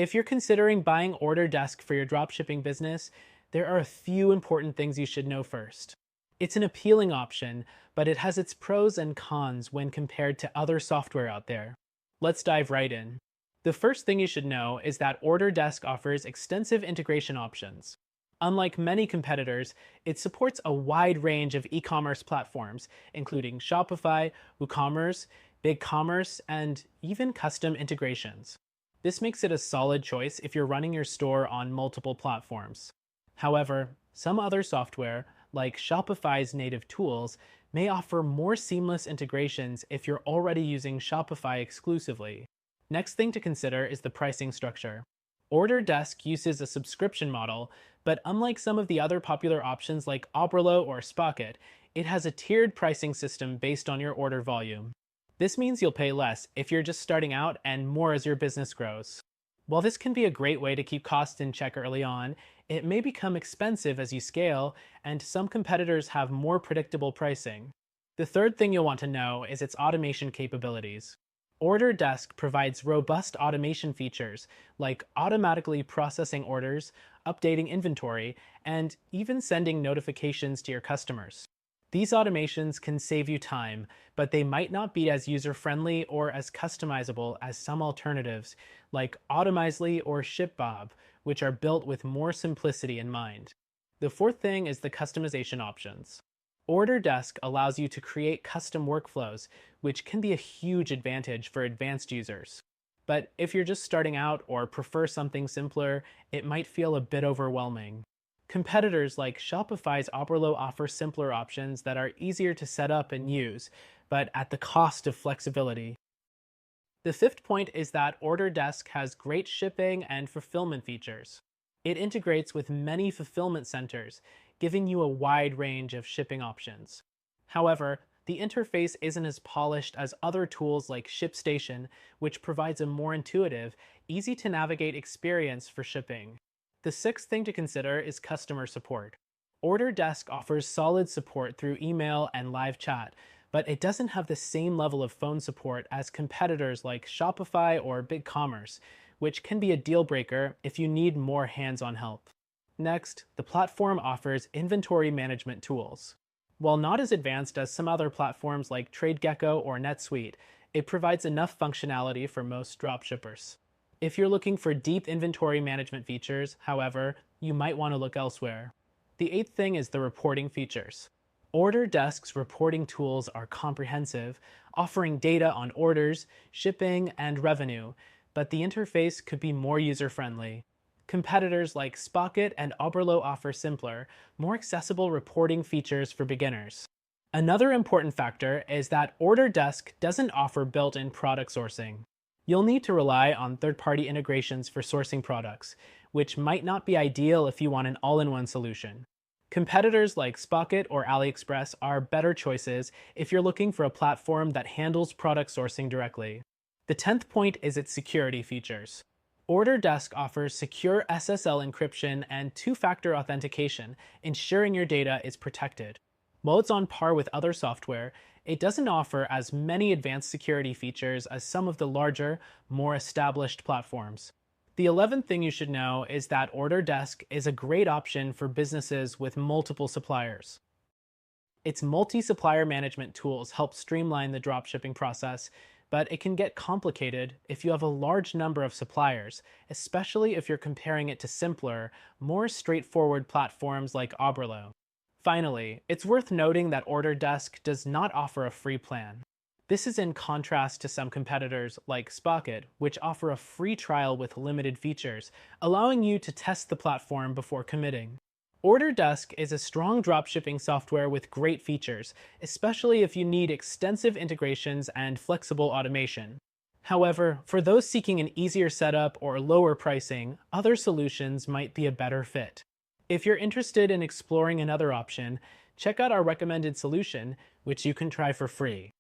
If you're considering buying Order Desk for your dropshipping business, there are a few important things you should know first. It's an appealing option, but it has its pros and cons when compared to other software out there. Let's dive right in. The first thing you should know is that Order Desk offers extensive integration options. Unlike many competitors, it supports a wide range of e-commerce platforms, including Shopify, WooCommerce, BigCommerce, and even custom integrations. This makes it a solid choice if you're running your store on multiple platforms. However, some other software, like Shopify's native tools, may offer more seamless integrations if you're already using Shopify exclusively. Next thing to consider is the pricing structure. Order Desk uses a subscription model, but unlike some of the other popular options like Oberlo or Spocket, it has a tiered pricing system based on your order volume. This means you'll pay less if you're just starting out and more as your business grows. While this can be a great way to keep costs in check early on, it may become expensive as you scale, and some competitors have more predictable pricing. The third thing you'll want to know is its automation capabilities. Order Desk provides robust automation features like automatically processing orders, updating inventory, and even sending notifications to your customers. These automations can save you time, but they might not be as user-friendly or as customizable as some alternatives like Automizely or ShipBob, which are built with more simplicity in mind. The fourth thing is the customization options. Order Desk allows you to create custom workflows, which can be a huge advantage for advanced users. But if you're just starting out or prefer something simpler, it might feel a bit overwhelming. Competitors like Shopify's Oberlo offer simpler options that are easier to set up and use, but at the cost of flexibility. The fifth point is that Order Desk has great shipping and fulfillment features. It integrates with many fulfillment centers, giving you a wide range of shipping options. However, the interface isn't as polished as other tools like ShipStation, which provides a more intuitive, easy to navigate experience for shipping. The sixth thing to consider is customer support. Order Desk offers solid support through email and live chat, but it doesn't have the same level of phone support as competitors like Shopify or BigCommerce, which can be a deal breaker if you need more hands-on help. Next, the platform offers inventory management tools. While not as advanced as some other platforms like TradeGecko or NetSuite, it provides enough functionality for most dropshippers. If you're looking for deep inventory management features, however, you might want to look elsewhere. The eighth thing is the reporting features. Order Desk's reporting tools are comprehensive, offering data on orders, shipping, and revenue, but the interface could be more user-friendly. Competitors like Spocket and Oberlo offer simpler, more accessible reporting features for beginners. Another important factor is that Order Desk doesn't offer built-in product sourcing. You'll need to rely on third-party integrations for sourcing products, which might not be ideal if you want an all-in-one solution. Competitors like Spocket or AliExpress are better choices if you're looking for a platform that handles product sourcing directly. The 10th point is its security features. Order Desk offers secure SSL encryption and two-factor authentication, ensuring your data is protected. While it's on par with other software, it doesn't offer as many advanced security features as some of the larger, more established platforms. The 11th thing you should know is that Order Desk is a great option for businesses with multiple suppliers. Its multi-supplier management tools help streamline the dropshipping process, but it can get complicated if you have a large number of suppliers, especially if you're comparing it to simpler, more straightforward platforms like Oberlo. Finally, it's worth noting that Order Desk does not offer a free plan. This is in contrast to some competitors like Spocket, which offer a free trial with limited features, allowing you to test the platform before committing. Order Desk is a strong dropshipping software with great features, especially if you need extensive integrations and flexible automation. However, for those seeking an easier setup or lower pricing, other solutions might be a better fit. If you're interested in exploring another option, check out our recommended solution, which you can try for free.